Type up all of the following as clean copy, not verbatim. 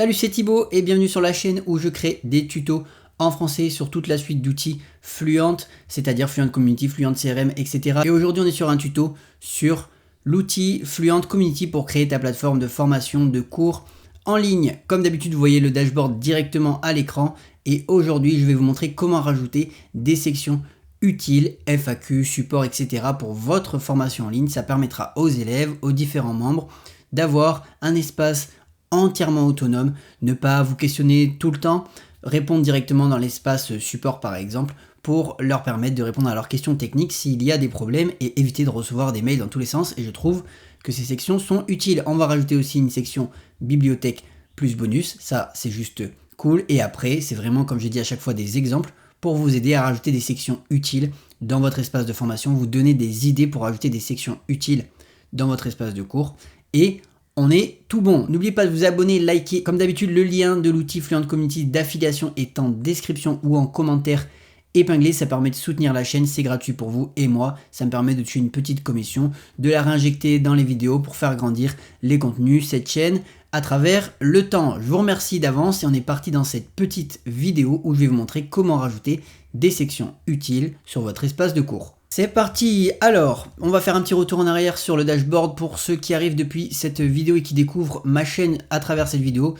Salut, c'est Thibaut et bienvenue sur la chaîne où je crée des tutos en français sur toute la suite d'outils Fluent, c'est-à-dire Fluent Community, Fluent CRM, etc. Et aujourd'hui on est sur un tuto sur l'outil Fluent Community pour créer ta plateforme de formation de cours en ligne. Comme d'habitude, vous voyez le dashboard directement à l'écran et aujourd'hui je vais vous montrer comment rajouter des sections utiles, FAQ, support, etc. pour votre formation en ligne. Ça permettra aux élèves, aux différents membres d'avoir un espace entièrement autonome, ne pas vous questionner tout le temps, répondre directement dans l'espace support par exemple, pour leur permettre de répondre à leurs questions techniques s'il y a des problèmes et éviter de recevoir des mails dans tous les sens. Et je trouve que ces sections sont utiles. On va rajouter aussi une section bibliothèque plus bonus, ça c'est juste cool. Et après, c'est vraiment, comme j'ai dit à chaque fois, des exemples pour vous aider à rajouter des sections utiles dans votre espace de formation, vous donner des idées pour rajouter des sections utiles dans votre espace de cours. Et on est tout bon. N'oubliez pas de vous abonner, liker. Comme d'habitude, le lien de l'outil Fluent Community d'affiliation est en description ou en commentaire épinglé. Ça permet de soutenir la chaîne, c'est gratuit pour vous et moi. Ça me permet de tuer une petite commission, de la réinjecter dans les vidéos pour faire grandir les contenus, cette chaîne, à travers le temps. Je vous remercie d'avance et on est parti dans cette petite vidéo où je vais vous montrer comment rajouter des sections utiles sur votre espace de cours. C'est parti. Alors, on va faire un petit retour en arrière sur le dashboard pour ceux qui arrivent depuis cette vidéo et qui découvrent ma chaîne à travers cette vidéo.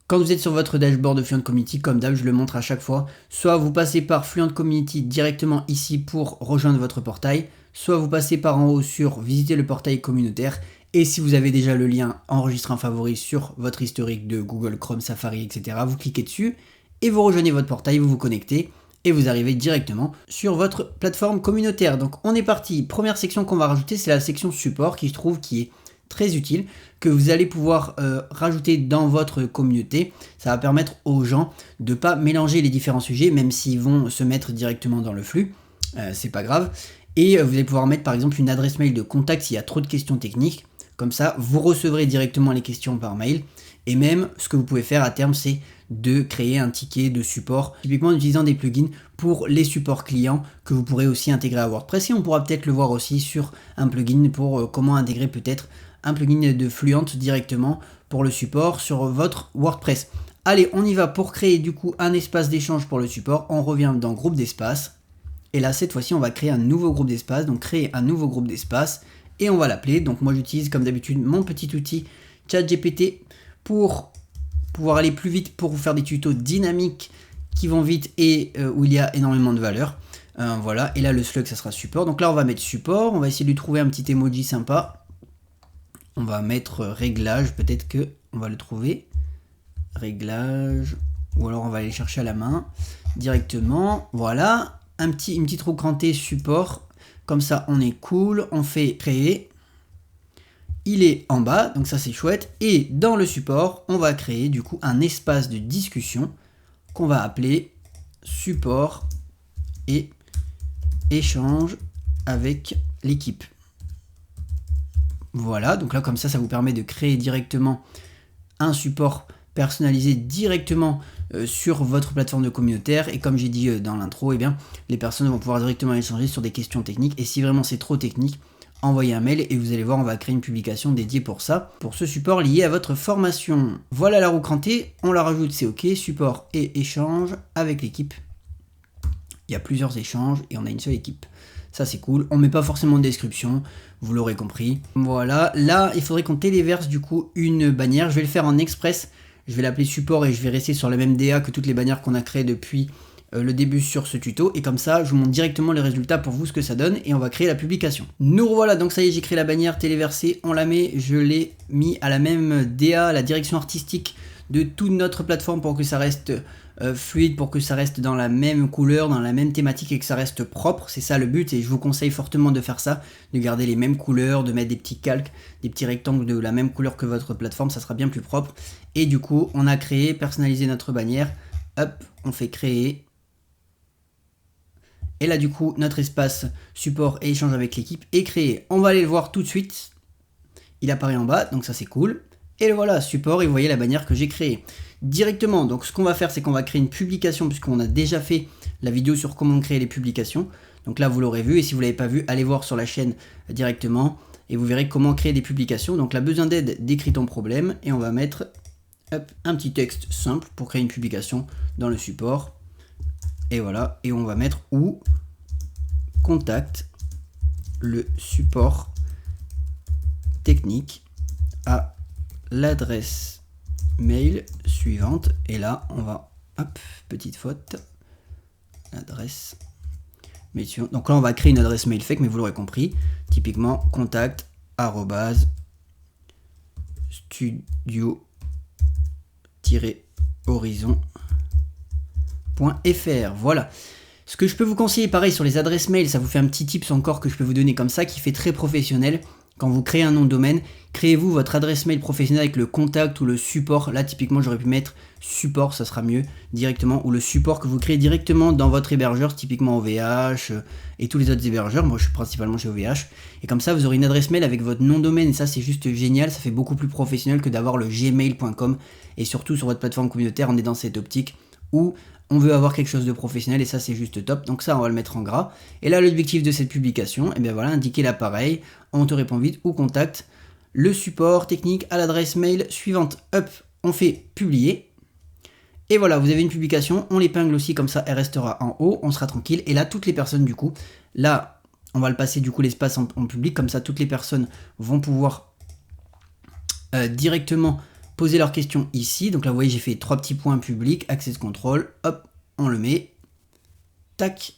Quand vous êtes sur votre dashboard de Fluent Community, comme d'hab, je le montre à chaque fois, soit vous passez par Fluent Community directement ici pour rejoindre votre portail, soit vous passez par en haut sur visiter le portail communautaire. Et si vous avez déjà le lien enregistrer un favori sur votre historique de Google, Chrome, Safari, etc., vous cliquez dessus et vous rejoignez votre portail, vous vous connectez. Et vous arrivez directement sur votre plateforme communautaire. Donc on est parti. Première section qu'on va rajouter, c'est la section support qui je trouve qui est très utile, que vous allez pouvoir rajouter dans votre communauté. Ça va permettre aux gens de ne pas mélanger les différents sujets, même s'ils vont se mettre directement dans le flux. C'est pas grave. Et vous allez pouvoir mettre par exemple une adresse mail de contact s'il y a trop de questions techniques. Comme ça, vous recevrez directement les questions par mail. Et même, ce que vous pouvez faire à terme, c'est de créer un ticket de support, typiquement en utilisant des plugins pour les supports clients que vous pourrez aussi intégrer à WordPress. Et on pourra peut-être le voir aussi sur un plugin pour comment intégrer peut-être un plugin de Fluent directement pour le support sur votre WordPress. Allez, on y va pour créer du coup un espace d'échange pour le support. On revient dans groupe d'espace. Et là, cette fois-ci, on va créer un nouveau groupe d'espace. Donc, créer un nouveau groupe d'espace. Et on va l'appeler. Donc, moi, j'utilise comme d'habitude mon petit outil ChatGPT pour pouvoir aller plus vite, pour vous faire des tutos dynamiques qui vont vite et où il y a énormément de valeur. Voilà, et là le slug ça sera support. Donc là on va mettre support, on va essayer de lui trouver un petit emoji sympa. On va mettre réglage, peut-être que on va le trouver. Réglage, ou alors on va aller chercher à la main directement. Voilà, une petite roue crantée support. Comme ça on est cool, on fait créer. Il est en bas, donc ça c'est chouette. Et dans le support, on va créer du coup un espace de discussion qu'on va appeler support et échange avec l'équipe. Voilà, donc là comme ça vous permet de créer directement un support personnalisé directement sur votre plateforme de communautaire. Et comme j'ai dit dans l'intro, eh bien, les personnes vont pouvoir directement échanger sur des questions techniques. Et si vraiment c'est trop technique, envoyez un mail et vous allez voir, on va créer une publication dédiée pour ça, pour ce support lié à votre formation. Voilà la roue crantée, on la rajoute, c'est ok, support et échange avec l'équipe. Il y a plusieurs échanges et on a une seule équipe. Ça c'est cool, on met pas forcément de description, vous l'aurez compris. Voilà, là il faudrait qu'on téléverse du coup une bannière, je vais le faire en express, je vais l'appeler support et je vais rester sur la même DA que toutes les bannières qu'on a créées depuis le début sur ce tuto, et comme ça je vous montre directement les résultats pour vous ce que ça donne et on va créer la publication. Nous revoilà, donc ça y est, j'ai créé la bannière téléversée, on la met, je l'ai mis à la même DA, la direction artistique de toute notre plateforme pour que ça reste fluide, pour que ça reste dans la même couleur, dans la même thématique et que ça reste propre. C'est ça le but et je vous conseille fortement de faire ça, de garder les mêmes couleurs, de mettre des petits calques, des petits rectangles de la même couleur que votre plateforme, ça sera bien plus propre. Et du coup on a créé, personnalisé notre bannière, hop, on fait créer. Et là du coup notre espace support et échange avec l'équipe est créé. On va aller le voir tout de suite. Il apparaît en bas, donc ça c'est cool. Et le voilà, support, et vous voyez la bannière que j'ai créée. Directement, donc ce qu'on va faire, c'est qu'on va créer une publication, puisqu'on a déjà fait la vidéo sur comment créer les publications. Donc là vous l'aurez vu, et si vous ne l'avez pas vu, allez voir sur la chaîne directement. Et vous verrez comment créer des publications. Donc là, besoin d'aide, décris ton problème. Et on va mettre hop, un petit texte simple pour créer une publication dans le support. Et voilà, et on va mettre où contacte le support technique à l'adresse mail suivante. Et là, on va, hop, petite faute, l'adresse mail suivante. Donc là, on va créer une adresse mail fake, mais vous l'aurez compris, typiquement contact studio-horizon.fr. Voilà. Ce que je peux vous conseiller, pareil, sur les adresses mail, ça vous fait un petit tips encore que je peux vous donner comme ça, qui fait très professionnel. Quand vous créez un nom de domaine, créez-vous votre adresse mail professionnelle avec le contact ou le support. Là, typiquement, j'aurais pu mettre support, ça sera mieux, directement, ou le support que vous créez directement dans votre hébergeur, typiquement OVH et tous les autres hébergeurs. Moi, je suis principalement chez OVH. Et comme ça, vous aurez une adresse mail avec votre nom de domaine. Et ça, c'est juste génial. Ça fait beaucoup plus professionnel que d'avoir le gmail.com. Et surtout, sur votre plateforme communautaire, on est dans cette optique où on veut avoir quelque chose de professionnel et ça c'est juste top. Donc ça on va le mettre en gras. Et là l'objectif de cette publication, et bien voilà, indiquer l'appareil, on te répond vite ou contacte le support technique à l'adresse mail suivante. Hop, on fait publier. Et voilà, vous avez une publication, on l'épingle aussi comme ça, elle restera en haut, on sera tranquille. Et là toutes les personnes du coup, là on va le passer du coup l'espace en public, comme ça toutes les personnes vont pouvoir directement poser leurs questions ici. Donc là vous voyez j'ai fait 3 petits points public, access control, hop, on le met, tac,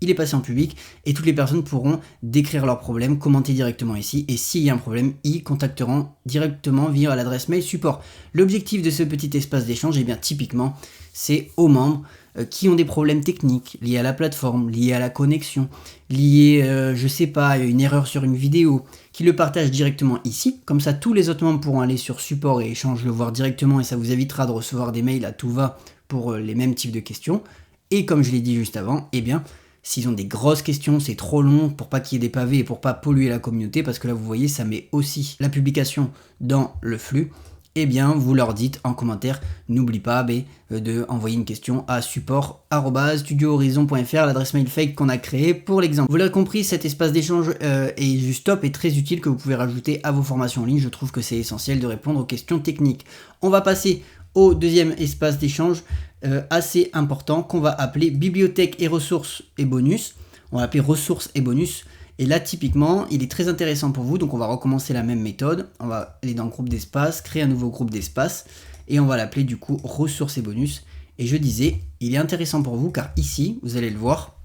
il est passé en public et toutes les personnes pourront décrire leurs problèmes, commenter directement ici et s'il y a un problème, ils contacteront directement via l'adresse mail support. L'objectif de ce petit espace d'échange, et bien typiquement, c'est aux membres qui ont des problèmes techniques liés à la plateforme, liés à la connexion, liés, je sais pas, à une erreur sur une vidéo, qui le partagent directement ici. Comme ça, tous les autres membres pourront aller sur support et échange, le voir directement et ça vous évitera de recevoir des mails à tout va pour les mêmes types de questions. Et comme je l'ai dit juste avant, eh bien, s'ils ont des grosses questions, c'est trop long pour pas qu'il y ait des pavés et pour pas polluer la communauté, parce que là, vous voyez, ça met aussi la publication dans le flux. Eh bien, vous leur dites en commentaire, n'oublie pas de envoyer une question à support@studiohorizon.fr, l'adresse mail fake qu'on a créée pour l'exemple. Vous l'avez compris, cet espace d'échange est juste top et très utile que vous pouvez rajouter à vos formations en ligne. Je trouve que c'est essentiel de répondre aux questions techniques. On va passer au deuxième espace d'échange assez important qu'on va appeler bibliothèque et ressources et bonus. On va l'appeler ressources et bonus. Et là, typiquement, il est très intéressant pour vous. Donc, on va recommencer la même méthode. On va aller dans le groupe d'espace, créer un nouveau groupe d'espace. Et on va l'appeler du coup ressources et bonus. Et je disais, il est intéressant pour vous car ici, vous allez le voir,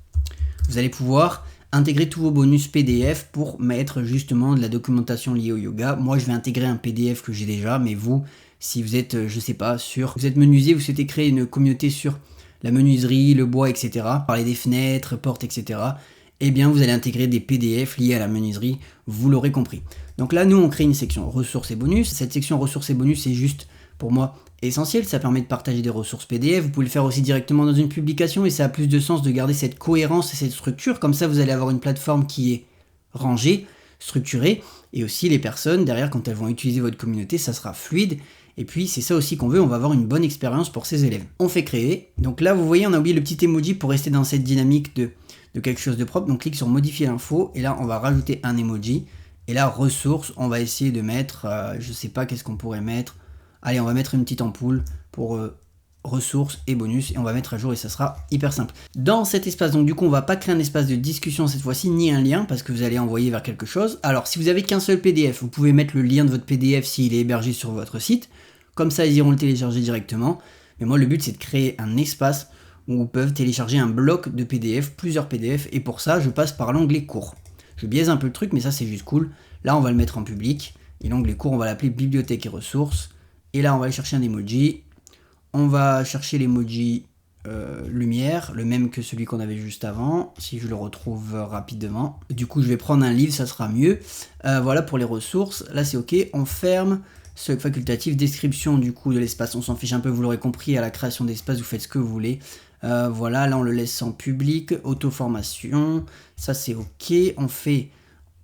vous allez pouvoir intégrer tous vos bonus PDF pour mettre justement de la documentation liée au yoga. Moi, je vais intégrer un PDF que j'ai déjà, mais vous, si vous êtes, je sais pas, vous êtes menuisier, vous souhaitez créer une communauté sur la menuiserie, le bois, etc., parler des fenêtres, portes, etc., eh bien vous allez intégrer des PDF liés à la menuiserie, vous l'aurez compris. Donc là, nous, on crée une section ressources et bonus. Cette section ressources et bonus, c'est juste, pour moi, essentiel. Ça permet de partager des ressources PDF. Vous pouvez le faire aussi directement dans une publication et ça a plus de sens de garder cette cohérence et cette structure. Comme ça, vous allez avoir une plateforme qui est rangée, structurée. Et aussi, les personnes, derrière, quand elles vont utiliser votre communauté, ça sera fluide. Et puis, c'est ça aussi qu'on veut. On va avoir une bonne expérience pour ces élèves. On fait créer. Donc là, vous voyez, on a oublié le petit emoji pour rester dans cette dynamique de quelque chose de propre. Donc clique sur modifier l'info et là on va rajouter un emoji et là ressources, on va essayer de mettre je sais pas qu'est-ce qu'on pourrait mettre. Allez, on va mettre une petite ampoule pour ressources et bonus et on va mettre à jour et ça sera hyper simple. Dans cet espace, donc du coup on va pas créer un espace de discussion cette fois-ci ni un lien parce que vous allez envoyer vers quelque chose. Alors si vous avez qu'un seul PDF, vous pouvez mettre le lien de votre PDF s'il est hébergé sur votre site, comme ça ils iront le télécharger directement. Mais moi le but c'est de créer un espace où ils peuvent télécharger un bloc de PDF, plusieurs PDF, et pour ça, je passe par l'onglet cours. Je biaise un peu le truc, mais ça, c'est juste cool. Là, on va le mettre en public, et l'onglet cours, on va l'appeler bibliothèque et ressources, et là, on va aller chercher un emoji. On va chercher l'emoji lumière, le même que celui qu'on avait juste avant, si je le retrouve rapidement. Du coup, je vais prendre un livre, ça sera mieux. Voilà pour les ressources. Là, c'est OK. On ferme. Ce facultatif, description du coup de l'espace, on s'en fiche un peu, vous l'aurez compris, à la création d'espace, vous faites ce que vous voulez. Voilà, là on le laisse en public, auto-formation, ça c'est OK. On fait,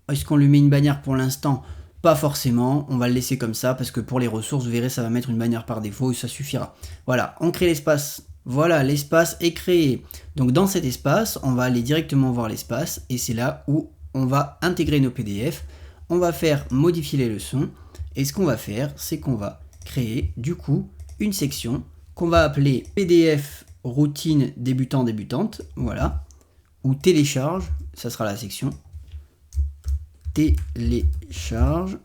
est-ce qu'on lui met une bannière pour l'instant? Pas forcément, on va le laisser comme ça, parce que pour les ressources, vous verrez, ça va mettre une bannière par défaut et ça suffira. Voilà, on crée l'espace. Voilà, l'espace est créé. Donc dans cet espace, on va aller directement voir l'espace, et c'est là où on va intégrer nos PDF. On va faire modifier les leçons. Et ce qu'on va faire, c'est qu'on va créer du coup une section qu'on va appeler PDF routine débutant-débutante, voilà, ou télécharge, ça sera la section télécharge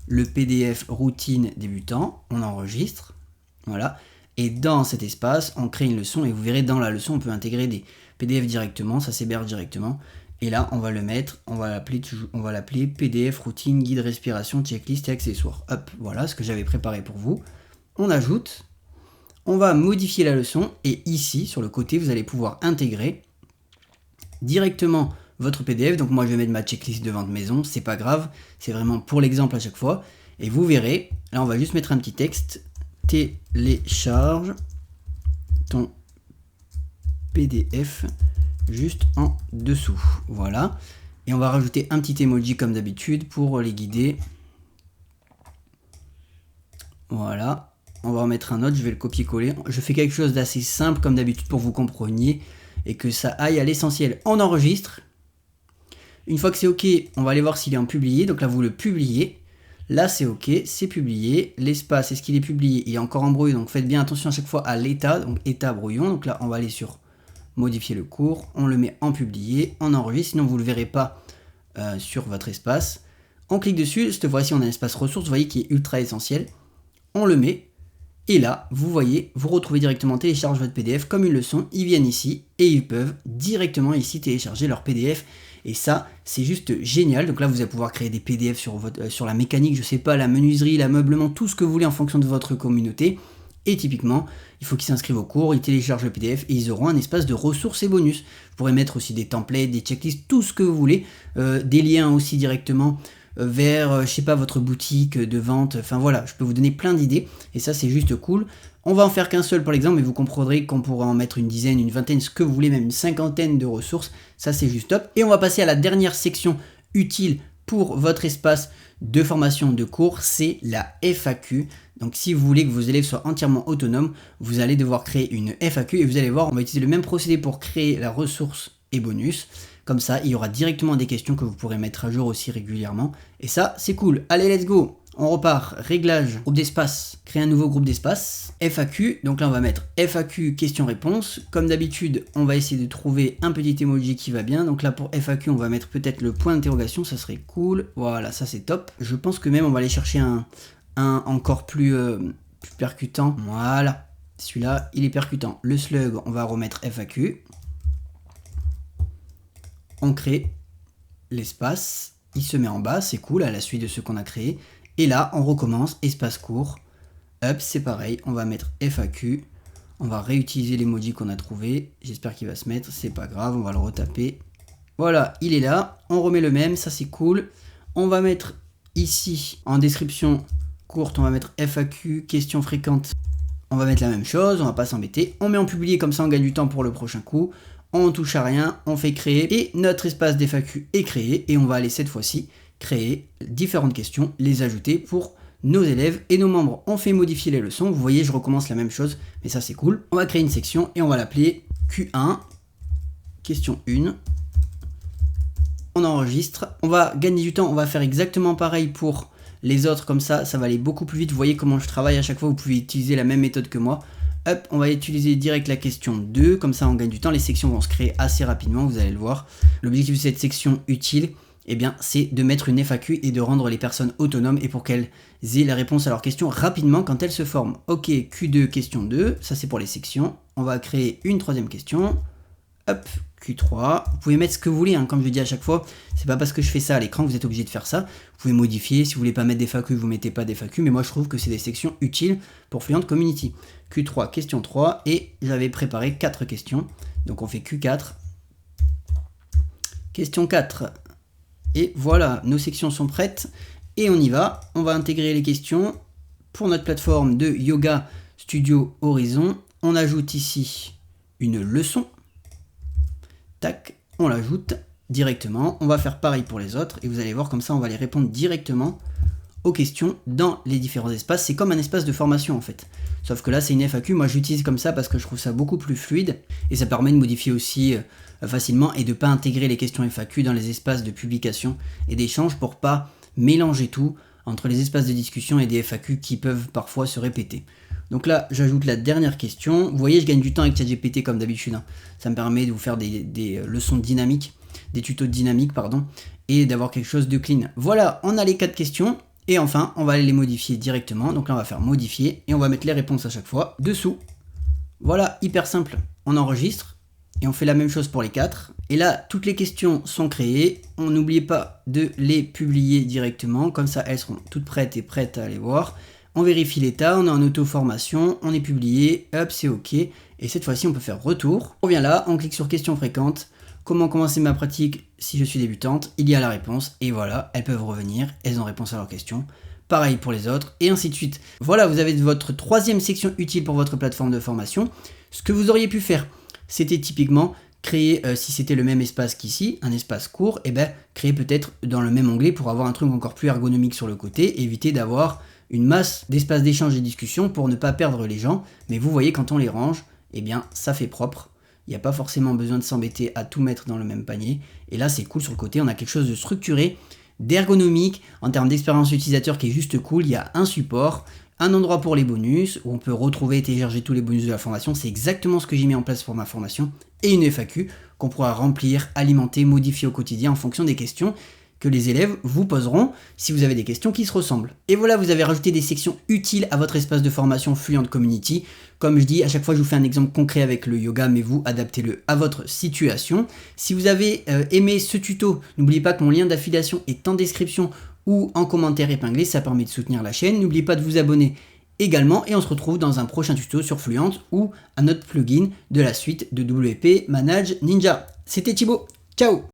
le PDF routine débutant, on enregistre, voilà, et dans cet espace, on crée une leçon, et vous verrez dans la leçon, on peut intégrer des PDF directement, ça s'héberge directement, et là, on va le mettre, on va l'appeler PDF routine, guide respiration, checklist et accessoires. Hop, voilà ce que j'avais préparé pour vous. On ajoute, on va modifier la leçon, et ici, sur le côté, vous allez pouvoir intégrer directement votre PDF. Donc moi je vais mettre ma checklist de vente maison, c'est pas grave, c'est vraiment pour l'exemple à chaque fois. Et vous verrez, là on va juste mettre un petit texte, télécharge ton PDF juste en dessous, voilà. Et on va rajouter un petit emoji comme d'habitude pour les guider. Voilà, on va en mettre un autre, je vais le copier-coller. Je fais quelque chose d'assez simple comme d'habitude pour que vous compreniez et que ça aille à l'essentiel. On enregistre. Une fois que c'est OK, on va aller voir s'il est en publié. Donc là, vous le publiez. Là, c'est OK, c'est publié. L'espace, est-ce qu'il est publié? Il est encore en brouillon. Donc faites bien attention à chaque fois à l'état. Donc état brouillon. Donc là, on va aller sur modifier le cours. On le met en publié. On enregistre. Sinon, vous ne le verrez pas sur votre espace. On clique dessus. Cette fois-ci, on a un espace ressources. Vous voyez qui est ultra essentiel. On le met. Et là, vous voyez, vous retrouvez directement télécharge votre PDF comme une leçon. Ils viennent ici et ils peuvent directement ici télécharger leur PDF. Et ça, c'est juste génial. Donc là, vous allez pouvoir créer des PDF sur la mécanique, je sais pas, la menuiserie, l'ameublement, tout ce que vous voulez en fonction de votre communauté. Et typiquement, il faut qu'ils s'inscrivent au cours, ils téléchargent le PDF et ils auront un espace de ressources et bonus. Vous pourrez mettre aussi des templates, des checklists, tout ce que vous voulez. Des liens aussi directement vers, je sais pas, votre boutique de vente. Enfin voilà, je peux vous donner plein d'idées. Et ça, c'est juste cool. On va en faire qu'un seul pour l'exemple, mais vous comprendrez qu'on pourra en mettre une dizaine, une vingtaine, ce que vous voulez, même une cinquantaine de ressources. Ça, c'est juste top. Et on va passer à la dernière section utile pour votre espace de formation de cours, c'est la FAQ. Donc si vous voulez que vos élèves soient entièrement autonomes, vous allez devoir créer une FAQ et vous allez voir, on va utiliser le même procédé pour créer la ressource et bonus. Comme ça, il y aura directement des questions que vous pourrez mettre à jour aussi régulièrement. Et ça, c'est cool. Allez, let's go! On repart, réglage, groupe d'espace, créer un nouveau groupe d'espace, FAQ, donc là on va mettre FAQ question-réponse, comme d'habitude on va essayer de trouver un petit emoji qui va bien, donc là pour FAQ on va mettre peut-être le point d'interrogation, ça serait cool, voilà ça c'est top, je pense que même on va aller chercher un encore plus percutant, voilà, celui-là il est percutant, le slug on va remettre FAQ, on crée l'espace, il se met en bas, c'est cool à la suite de ce qu'on a créé. Et là, on recommence, espace court, hop, c'est pareil, on va mettre FAQ, on va réutiliser l'emoji qu'on a trouvé, j'espère qu'il va se mettre, c'est pas grave, on va le retaper. Voilà, il est là, on remet le même, ça c'est cool. On va mettre ici, en description courte, on va mettre FAQ, questions fréquentes, on va mettre la même chose, on va pas s'embêter. On met en publié, comme ça on gagne du temps pour le prochain coup. On touche à rien, on fait créer, et notre espace d'FAQ est créé, et on va aller cette fois-ci créer différentes questions, les ajouter pour nos élèves et nos membres. On fait modifier les leçons, vous voyez je recommence la même chose, mais ça c'est cool. On va créer une section et on va l'appeler Q1, question 1. On enregistre, on va gagner du temps, on va faire exactement pareil pour les autres, comme ça va aller beaucoup plus vite. Vous voyez comment je travaille à chaque fois, vous pouvez utiliser la même méthode que moi. Hop, on va utiliser direct la question 2, comme ça on gagne du temps, les sections vont se créer assez rapidement, vous allez le voir. L'objectif de cette section utile, eh bien, c'est de mettre une FAQ et de rendre les personnes autonomes et pour qu'elles aient la réponse à leurs questions rapidement quand elles se forment. Ok, Q2, question 2, ça c'est pour les sections. On va créer une troisième question. Hop, Q3. Vous pouvez mettre ce que vous voulez, hein, comme je dis à chaque fois. C'est pas parce que je fais ça à l'écran que vous êtes obligé de faire ça. Vous pouvez modifier. Si vous voulez pas mettre des FAQ, vous mettez pas des FAQ. Mais moi, je trouve que c'est des sections utiles pour Fluent Community. Q3, question 3. Et j'avais préparé 4 questions. Donc on fait Q4. Question 4. Et voilà, nos sections sont prêtes et on y va. On va intégrer les questions pour notre plateforme de Yoga Studio Horizon. On ajoute ici une leçon. Tac, on l'ajoute directement. On va faire pareil pour les autres et vous allez voir comme ça on va les répondre directement aux questions dans les différents espaces. C'est comme un espace de formation en fait. Sauf que là c'est une FAQ, moi j'utilise comme ça parce que je trouve ça beaucoup plus fluide et ça permet de modifier aussi facilement et de ne pas intégrer les questions FAQ dans les espaces de publication et d'échange pour pas mélanger tout. entre les espaces de discussion et des FAQ qui peuvent parfois se répéter. Donc là, j'ajoute la dernière question. Vous voyez, je gagne du temps avec ChatGPT comme d'habitude, hein. Ça me permet de vous faire des leçons dynamiques, des tutos dynamiques, pardon, et d'avoir quelque chose de clean. Voilà, on a les 4 questions. Et enfin, on va aller les modifier directement. Donc là, on va faire modifier et on va mettre les réponses à chaque fois dessous. Voilà, hyper simple. On enregistre et on fait la même chose pour les 4. Et là, toutes les questions sont créées. On n'oublie pas de les publier directement. Comme ça, elles seront toutes prêtes et prêtes à aller voir. On vérifie l'état, on est en auto-formation, on est publié, hop, c'est OK. Et cette fois-ci, on peut faire retour. On revient là, on clique sur questions fréquentes. Comment commencer ma pratique si je suis débutante? Il y a la réponse et voilà, elles peuvent revenir, elles ont réponse à leurs questions. Pareil pour les autres et ainsi de suite. Voilà, vous avez votre 3e section utile pour votre plateforme de formation. Ce que vous auriez pu faire, c'était typiquement créer, si c'était le même espace qu'ici, un espace court, et créer peut-être dans le même onglet pour avoir un truc encore plus ergonomique sur le côté, éviter d'avoir une masse d'espace d'échange et de discussion pour ne pas perdre les gens. Mais vous voyez, quand on les range, eh bien, ça fait propre. Il n'y a pas forcément besoin de s'embêter à tout mettre dans le même panier. Et là, c'est cool sur le côté. On a quelque chose de structuré, d'ergonomique, en termes d'expérience utilisateur qui est juste cool. Il y a un support, un endroit pour les bonus, où on peut retrouver et télécharger tous les bonus de la formation. C'est exactement ce que j'ai mis en place pour ma formation. Et une FAQ qu'on pourra remplir, alimenter, modifier au quotidien en fonction des questions que les élèves vous poseront si vous avez des questions qui se ressemblent. Et voilà, vous avez rajouté des sections utiles à votre espace de formation Fluent Community. Comme je dis, à chaque fois je vous fais un exemple concret avec le yoga, mais vous adaptez-le à votre situation. Si vous avez aimé ce tuto, n'oubliez pas que mon lien d'affiliation est en description ou en commentaire épinglé, ça permet de soutenir la chaîne. N'oubliez pas de vous abonner également et on se retrouve dans un prochain tuto sur Fluent ou un autre plugin de la suite de WP Manage Ninja. C'était Thibaut, ciao!